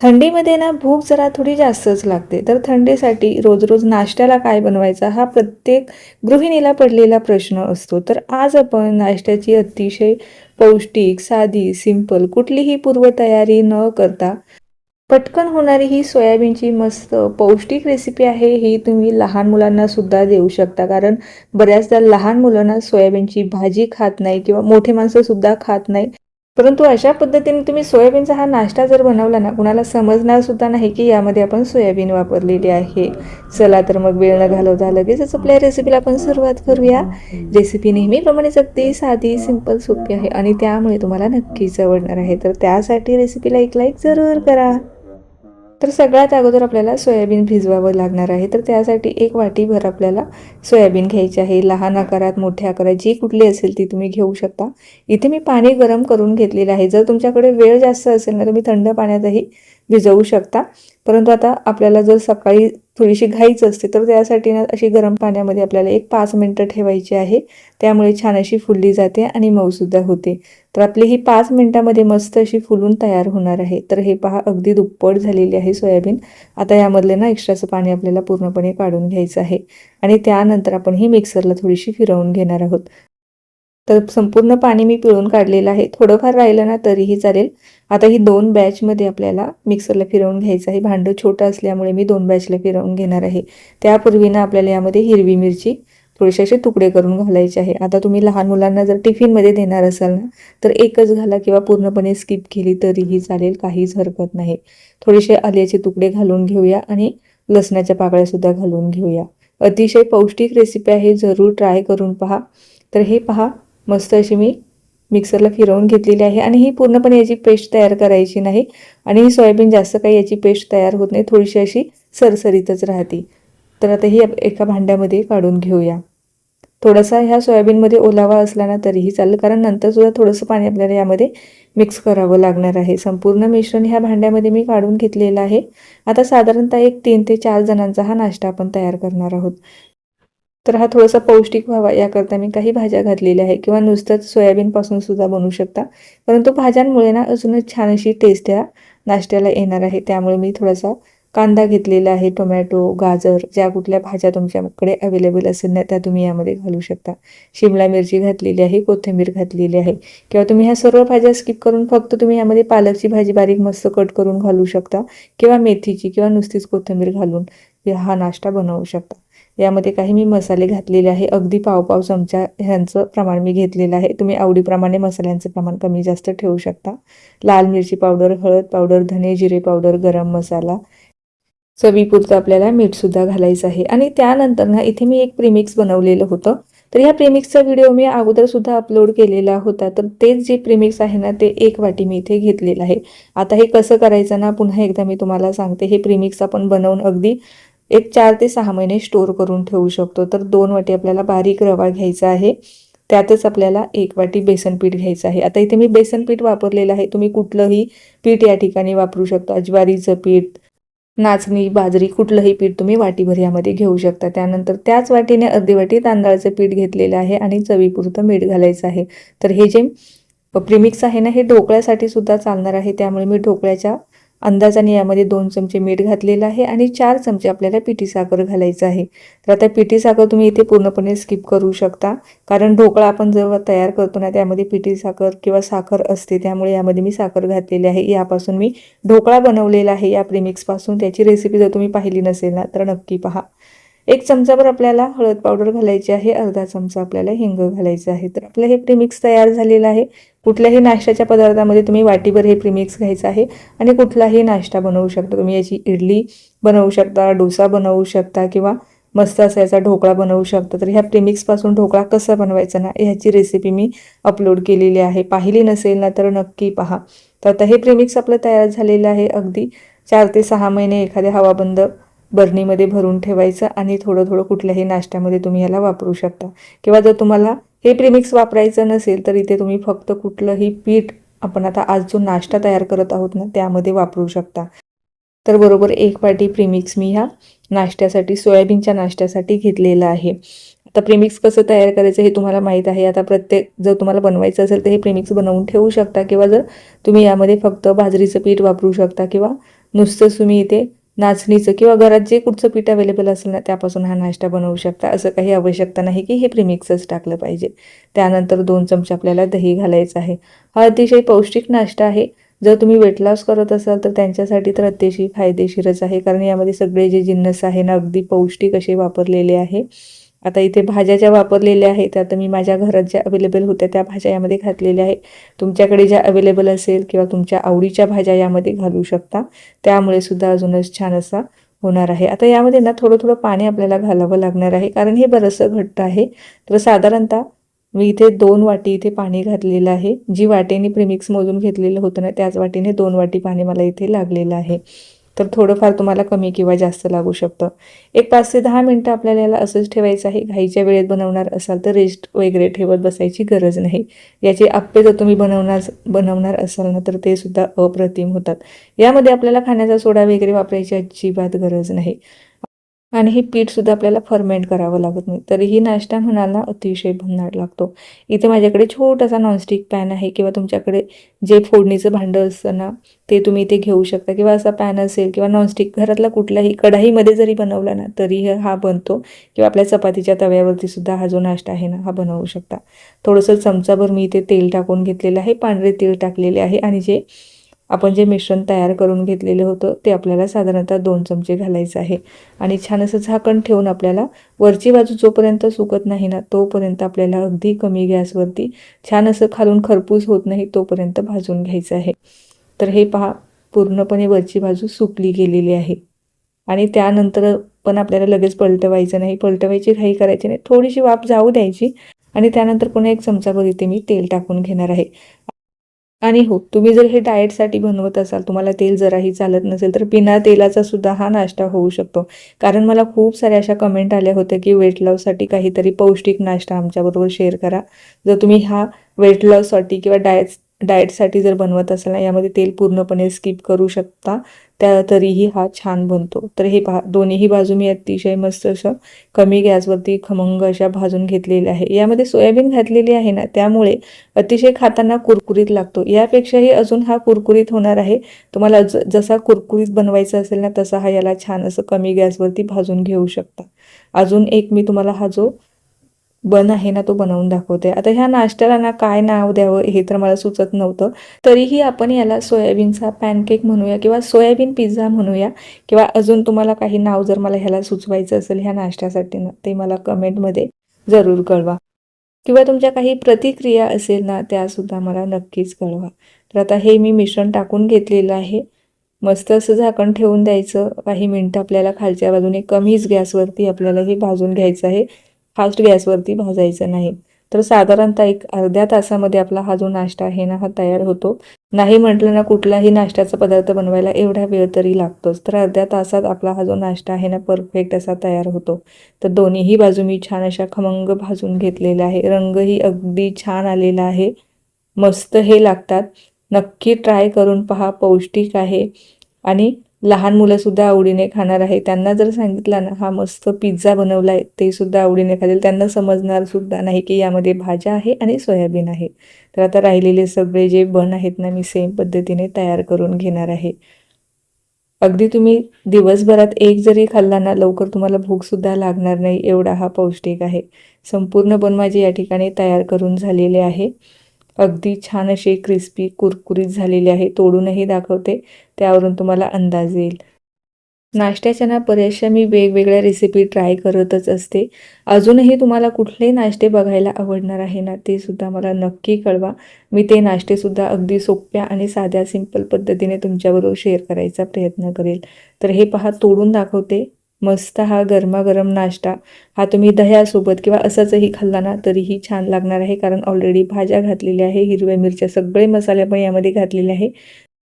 थंडीमध्ये ना भूक जरा थोडी जास्तच लागते. तर थंडीसाठी रोज रोज नाश्त्याला काय बनवायचा हा प्रत्येक गृहिणीला पडलेला प्रश्न असतो. तर आज आपण नाश्त्याची अतिशय पौष्टिक, साधी, सिंपल कुठलीही पूर्वतयारी न करता पटकन होणारी ही सोयाबीनची मस्त पौष्टिक रेसिपी आहे. ही तुम्ही लहान मुलांना सुद्धा देऊ शकता. कारण बऱ्याचदा लहान मुलांना सोयाबीनची भाजी खात नाही किंवा मोठे माणसं सुद्धा खात नाही. परंतु अशा पद्धतीने तुम्ही सोयाबीनचा हा नाश्ता जर बनवला ना, कुणाला समजणार सुद्धा नाही की यामध्ये आपण सोयाबीन वापरलेली आहे. चला तर मग वेळ न घालवता लगेचच आपल्या रेसिपीला आपण सुरुवात करूया. रेसिपी नेहमीप्रमाणेच अगदी साधी, सिंपल, सोपी आहे आणि त्यामुळे तुम्हाला नक्कीच आवडणार आहे. तर त्यासाठी रेसिपीला एक लाईक जरूर करा. तर सगळ्यात अगोदर आपल्याला सोयाबीन भिजवावं लागणार आहे. तर त्यासाठी एक वाटीभर आपल्याला सोयाबीन घ्यायची आहे. लहान आकारात, मोठ्या आकारात जी कुठली असेल ती तुम्ही घेऊ शकता. इथे मी पाणी गरम करून घेतलेलं आहे. जर तुमच्याकडे वेळ जास्त असेल ना, तुम्ही थंड पाण्यातही भिजवू शकता. परंतु आता आपल्याला जर सकाळी थोडीशी घाईच असते तर त्यासाठी ना अशी गरम पाण्यामध्ये आपल्याला एक 5 मिनटं ठेवायची आहे. त्यामुळे छान अशी फुलली जाते आणि मऊसुद्धा होते. तर आपली ही 5 मिनटामध्ये मस्त अशी फुलून तयार होणार आहे. तर हे पहा अगदी दुप्पट झालेली आहे सोयाबीन. आता यामधले ना एक्स्ट्राचं पाणी आपल्याला पूर्णपणे काढून घ्यायचं आहे आणि त्यानंतर आपण ही मिक्सरला थोडीशी फिरवून घेणार आहोत. तर संपूर्ण पाणी मी पिळून काढलेलं आहे. थोडंफार राहिलं ना तरीही चालेल. आता ही 2 बॅचमध्ये आपल्याला मिक्सरला फिरवून घ्यायचं आहे. भांडं छोटं असल्यामुळे मी 2 बॅचला फिरवून घेणार आहे. त्यापूर्वी ना आपल्याला यामध्ये हिरवी मिरची थोडेसे असे तुकडे करून घालायचे आहे. आता तुम्ही लहान मुलांना जर टिफिनमध्ये देणार असाल ना तर एकच घाला किंवा पूर्णपणे स्किप केली तरीही चालेल, काहीच हरकत नाही. थोडेसे आल्याचे तुकडे घालून घेऊया आणि लसणाच्या पाकळ्यासुद्धा घालून घेऊया. अतिशय पौष्टिक रेसिपी आहे, जरूर ट्राय करून पहा. तर हे पहा मस्त अशी मी मिक्सरला फिरवून घेतलेली आहे आणि ही पूर्णपणे याची पेस्ट तयार करायची नाही आणि ही सोयाबीन जास्त काही याची पेस्ट तयार होत नाही, थोडीशी अशी सरसरीतच राहते. तर आता ही एका भांड्यामध्ये काढून घेऊया. थोडासा ह्या सोयाबीनमध्ये ओलावा असला ना तरीही चालेल, कारण नंतरसुद्धा थोडंसं पाणी आपल्याला यामध्ये मिक्स करावं लागणार आहे. संपूर्ण मिश्रण ह्या भांड्यामध्ये मी काढून घेतलेलं आहे. आता साधारणतः एक 3 ते 4 जणांचा हा नाश्ता आपण तयार करणार आहोत. तर हा थोडासा पौष्टिक व्हावा याकरता मी काही भाज्या घातलेल्या आहे किंवा नुसतंच सोयाबीनपासून सुद्धा बनवू शकता. परंतु भाज्यांमुळे ना अजूनच छान अशी टेस्ट या नाश्त्याला येणार आहे. त्यामुळे मी थोडासा कांदा घेतलेला आहे, टोमॅटो, गाजर, ज्या कुठल्या भाज्या तुमच्याकडे अवेलेबल असेल ना त्या तुम्ही यामध्ये घालू शकता. शिमला मिरची घातलेली आहे, कोथिंबीर घातलेली आहे किंवा तुम्ही ह्या सर्व भाज्या स्किप करून फक्त तुम्ही यामध्ये पालकची भाजी बारीक मस्त कट करून घालू शकता किंवा मेथीची किंवा नुसतीच कोथिंबीर घालून हा नाश्ता बनवू शकता. यामध्ये काही मी मसाले घातलेले आहे. अगदी पाव चमचा ह्यांचं प्रमाण मी घेतलेलं आहे. तुम्ही आवडीप्रमाणे मसाल्यांचं प्रमाण कमी जास्त ठेवू शकता. लाल मिरची पावडर, हळद पावडर, धने जिरे पावडर, गरम मसाला, चवीपुरतं आपल्याला मीठसुद्धा घालायचं आहे. आणि त्यानंतर ना इथे मी एक प्रीमिक्स बनवलेलं होतं. तर ह्या प्रीमिक्सचा व्हिडिओ मी अगोदरसुद्धा अपलोड केलेला होता. तर तेच जे प्रीमिक्स आहे ना ते 1 वाटी मी इथे घेतलेलं आहे. आता हे कसं करायचं ना पुन्हा एकदा मी तुम्हाला सांगते. हे प्रीमिक्स आपण बनवून अगदी एक 4 ते 6 महिने स्टोअर करून ठेवू शकतो. तर 2 वाटी आपल्याला बारीक रवा घ्यायचा आहे. त्यातच आपल्याला 1 वाटी बेसन पीठ घ्यायचं आहे. आता इथे मी बेसन पीठ वापरलेलं आहे. तुम्ही कुठलंही पीठ या ठिकाणी वापरू शकता. ज्वारीचं पीठ, नाचणी, बाजरी कुठलंही पीठ तुम्ही वाटीभर यामध्ये घेऊ शकता. त्यानंतर त्याच वाटीने अर्धी वाटी तांदळाचं पीठ घेतलेलं आहे आणि चवीपुरतं मीठ घालायचं आहे. तर हे जे प्रीमिक्स आहे ना हे ढोकळ्यासाठी सुद्धा चालणार आहे. त्यामुळे मी ढोकळ्याच्या अंदाजाने यामध्ये 2 चमचे मीठ घातलेलं आहे आणि 4 चमचे आपल्याला पिठी साखर घालायचं आहे. तर आता पिठी साखर तुम्ही इथे पूर्णपणे स्किप करू शकता, कारण ढोकळा आपण जेव्हा तयार करतो ना त्यामध्ये पिठी साखर किंवा साखर असते. त्यामुळे यामध्ये मी साखर घातलेली आहे. यापासून मी ढोकळा बनवलेला आहे या प्रीमिक्सपासून. त्याची रेसिपी जर तुम्ही पाहिली नसेल ना तर नक्की पहा. 1 चमचाभर आपल्याला हळद पावडर घालायची आहे, अर्धा चमचा आपल्याला हिंग घालायचं आहे. तर आपलं हे प्रीमिक्स तयार झालेलं आहे. कुठल्याही नाश्त्याच्या पदार्थामध्ये तुम्ही वाटीभर हे प्रीमिक्स घ्यायचं आहे आणि कुठलाही नाश्ता बनवू शकता. तुम्ही याची इडली बनवू शकता, डोसा बनवू शकता किंवा मस्त असा याचा ढोकळा बनवू शकता. तर ह्या प्रीमिक्सपासून ढोकळा कसा बनवायचा ना ह्याची रेसिपी मी अपलोड केलेली आहे. पाहिली नसेल ना तर नक्की पहा. तर आता हे प्रीमिक्स आपलं तयार झालेलं आहे. अगदी 4 ते 6 महिने एखाद्या हवाबंद बरणीमध्ये भरून ठेवायचं आणि थोडं थोडं कुठल्याही नाश्त्यामध्ये तुम्ही याला वापरू शकता. किंवा जर तुम्हाला हे प्रीमिक्स वापरायचं नसेल तर इथे तुम्ही फक्त कुठलंही पीठ आपण आता आज जो नाश्ता तयार करत आहोत ना त्यामध्ये वापरू शकता. तर बरोबर 1 वाटी प्रीमिक्स मी ह्या नाश्त्यासाठी, सोयाबीनच्या नाश्त्यासाठी घेतलेलं आहे. आता प्रीमिक्स कसं तयार करायचं हे तुम्हाला माहीत आहे. आता जर तुम्हाला बनवायचं असेल तर हे प्रीमिक्स बनवून ठेवू शकता किंवा जर तुम्ही यामध्ये फक्त बाजरीचं पीठ वापरू शकता किंवा नुसतं तुम्ही इथे नाचणीचं किंवा घरात जे कुठचं पीठ अवेलेबल असेल ना त्यापासून हा नाश्ता बनवू शकता. असं काही आवश्यकता नाही की हे प्रीमिक्सच टाकलं पाहिजे. त्यानंतर 2 चमचे आपल्याला दही घालायचं आहे. हा अतिशय पौष्टिक नाश्ता आहे. जर तुम्ही वेट लॉस करत असाल तर त्यांच्यासाठी तर अतिशय फायदेशीरच आहे, कारण यामध्ये सगळे जे जिन्नस आहे ना अगदी पौष्टिक असे वापरलेले आहे. आता इथे भाज्या ज्या वापरलेल्या आहेत त्या आता मी माझ्या घरात ज्या अवेलेबल होत्या त्या भाज्या यामध्ये घातलेल्या आहे. तुमच्याकडे ज्या अवेलेबल असेल किंवा तुमच्या आवडीच्या भाज्या यामध्ये घालू शकता, त्यामुळे सुद्धा अजूनच छान असा होणार आहे. आता यामध्ये ना थोडं थोडं पाणी आपल्याला घालावं लागणार आहे, कारण हे बरंचसं घट्ट आहे. तर साधारणतः मी इथे 2 वाटी इथे पाणी घातलेलं आहे. जी वाटीने प्रीमिक्स मोजून घेतलेलं होतं ना त्याच वाटीने 2 वाटी पाणी मला इथे लागलेलं आहे. तर थोडंफार तुम्हाला कमी किंवा जास्त लागू शकतं. एक 5 ते 10 मिनिटं आपल्याला याला असंच ठेवायचं आहे. घाईच्या वेळेत बनवणार असाल तर रेस्ट वगैरे ठेवत बसायची गरज नाही. याचे आप्पे जर तुम्ही बनवणार असाल ना तर ते सुद्धा अप्रतिम होतात. यामध्ये आपल्याला खाण्याचा सोडा वगैरे वापरायची अजिबात गरज नाही. आणि हे पीठसुद्धा आपल्याला फर्मेंट करावं लागत नाही. तरीही नाश्ता म्हणाल ना अतिशय भन्नाट लागतो. इथे माझ्याकडे छोटासा नॉनस्टिक पॅन आहे किंवा तुमच्याकडे जे फोडणीचं भांडं असतं ना ते तुम्ही इथे घेऊ शकता, किंवा असा पॅन असेल किंवा नॉनस्टिक घरातला कुठल्याही कढाईमध्ये जरी बनवला ना तरी हा बनतो, किंवा आपल्या चपातीच्या तव्यावरती सुद्धा हा जो नाश्ता आहे ना हा बनवू शकता. थोडंसं चमचाभर मी इथे तेल टाकून घेतलेलं आहे, पांढरे तेल टाकलेले आहे, आणि आपण जे मिश्रण तयार करून घेतलेलं होतं ते आपल्याला साधारणतः 2 चमचे घालायचं आहे. आणि छान असं झाकण ठेवून आपल्याला वरची बाजू जोपर्यंत सुकत नाही ना तोपर्यंत आपल्याला अगदी कमी गॅसवरती छान असं खालून खरपूस होत नाही तोपर्यंत भाजून घ्यायचं आहे. तर हे पहा, पूर्णपणे वरची बाजू सुकली गेलेली आहे. आणि त्यानंतर पण आपल्याला लगेच पलटवायचं नाही, पलटवायची घाई करायची नाही, थोडीशी वाफ जाऊ द्यायची. आणि त्यानंतर पुन्हा 1 चमचाभर इथे मी तेल टाकून घेणार आहे. आणि हो, तुम्ही जर हे डाएटसाठी बनवत असाल, तुम्हाला तेल जराही चालत नसेल, तर बिना तेलाचा सुद्धा हा नाश्ता होऊ शकतो. कारण मला खूप साऱ्या अशा कमेंट आल्या होत्या की वेट लॉससाठी काहीतरी पौष्टिक नाश्ता आमच्याबरोबर शेअर करा. जर तुम्ही हा वेट लॉससाठी किंवा डाएटसाठी जर बनवत असाल ना, यामध्ये तेल पूर्णपणे स्किप करू शकता. तरीही हा छान बनतो. तर हे पहा, दोन्हीही बाजू मी अतिशय मस्त असं कमी गॅसवरती खमंग अशा भाजून घेतलेल्या आहे. यामध्ये सोयाबीन घातलेली आहे ना, त्यामुळे अतिशय खाताना कुरकुरीत लागतो. यापेक्षाही अजून हा कुरकुरीत होणार आहे. तुम्हाला जसा कुरकुरीत बनवायचा असेल ना तसा हा याला छान असं कमी गॅसवरती भाजून घेऊ शकता. अजून एक मी तुम्हाला हा जो बन आहे ना तो बनवून दाखवते. आता ह्या नाश्त्याला ना काय नाव द्यावं हे तर मला सुचत नव्हतं. तरीही आपण याला सोयाबीनचा पॅनकेक म्हणूया किंवा सोयाबीन पिझ्झा म्हणूया, किंवा अजून तुम्हाला काही नाव जर मला ह्याला सुचवायचं असेल ह्या नाश्त्यासाठी ना ते मला कमेंटमध्ये जरूर कळवा. किंवा तुमच्या काही प्रतिक्रिया असेल ना त्यासुद्धा मला नक्कीच कळवा. तर आता हे मी मिश्रण टाकून घेतलेलं आहे. मस्त असं झाकण ठेवून द्यायचं. काही मिनटं आपल्याला खालच्या बाजूने कमीच गॅसवरती आपल्याला हे भाजून घ्यायचं आहे. फास्ट गॅसवरती भाजायचं नाही. तर साधारणतः एक अर्ध्या तासामध्ये आपला हा जो नाश्ता आहे ना हा तयार होतो. नाही म्हटलं ना कुठलाही नाश्त्याचा पदार्थ बनवायला एवढा वेळ तरी लागतोच. तर अर्ध्या तासात आपला हा जो नाश्ता आहे ना परफेक्ट असा तयार होतो. तर दोन्हीही बाजू मी छान अशा खमंग भाजून घेतलेल्या आहे. रंगही अगदी छान आलेला आहे. मस्त हे लागतात. नक्की ट्राय करून पहा, पौष्टिक आहे आणि लहान मुलंसुद्धा आवडीने खाणार आहे. त्यांना जर सांगितलं ना हा मस्त पिझ्झा बनवला आहे ते सुद्धा आवडीने खातील. त्यांना समजणार सुद्धा नाही की यामध्ये भाज्या आहे आणि सोयाबीन आहे. तर आता राहिलेले सगळे जे बन आहेत ना मी सेम पद्धतीने तयार करून घेणार आहे. अगदी तुम्ही दिवसभरात एक जरी खाल्ला ना लवकर तुम्हाला भूकसुद्धा लागणार नाही, एवढा हा पौष्टिक आहे. संपूर्ण बन माझे या ठिकाणी तयार करून झालेले आहे. अगदी छान असे क्रिस्पी कुरकुरीत झालेले आहे. तोडूनही दाखवते, त्यावरून तुम्हाला अंदाज येईल. नाश्त्याच्या ना बऱ्याचशा मी वेगवेगळ्या रेसिपी ट्राय करतच असते. अजूनही तुम्हाला कुठले नाश्ते बघायला आवडणार आहे ना ते सुद्धा मला नक्की कळवा. मी ते नाश्तेसुद्धा अगदी सोप्या आणि साध्या सिंपल पद्धतीने तुमच्याबरोबर शेअर करायचा प्रयत्न करेल. तर हे पहा, तोडून दाखवते. मस्त हा गरमागरम नाश्ता हा तुम्ही दह्यासोबत किंवा असंचही खाल्ला ना तरीही छान लागणार आहे, कारण ऑलरेडी भाज्या घातलेल्या आहे, हिरव्या मिरच्या, सगळे मसाले पण यामध्ये घातलेले आहे.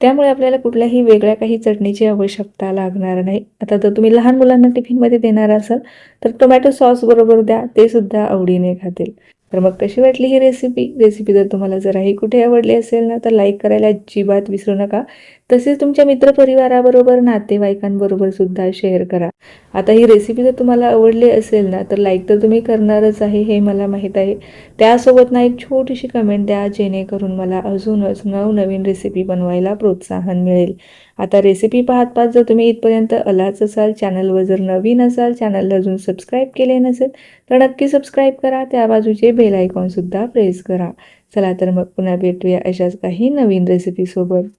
त्यामुळे आपल्याला कुठल्याही वेगळ्या काही चटणीची आवश्यकता लागणार नाही. आता जर तुम्ही लहान मुलांना टिफिनमध्ये देणार असाल तर टोमॅटो सॉस बरोबर द्या, ते सुद्धा आवडीने खातील. तर मग कशी वाटली ही रेसिपी जर तुम्हाला जराही कुठे आवडली असेल ना तर लाईक करायला अजिबात विसरू नका. तसेच तुमच्या मित्रपरिवाराबरोबर, नातेवाईकांबरोबर सुद्धा शेअर करा. आता ही रेसिपी जर तुम्हाला आवडली असेल ना तर लाईक तर तुम्ही करणारच आहे हे मला माहीत आहे. त्यासोबत ना एक छोटीशी कमेंट द्या, जेणेकरून मला अजूनच नवनवीन रेसिपी बनवायला प्रोत्साहन मिळेल. आता रेसिपी पाहत पाहत जर तुम्ही इथपर्यंत आलाच असाल, चॅनलवर जर नवीन असाल, चॅनलला अजून सबस्क्राईब केले नसेल तर नक्की सबस्क्राईब करा. त्या बाजूचे बेल आयकॉनसुद्धा प्रेस करा. चला तर मग पुन्हा भेटूया अशाच काही नवीन रेसिपीसोबत.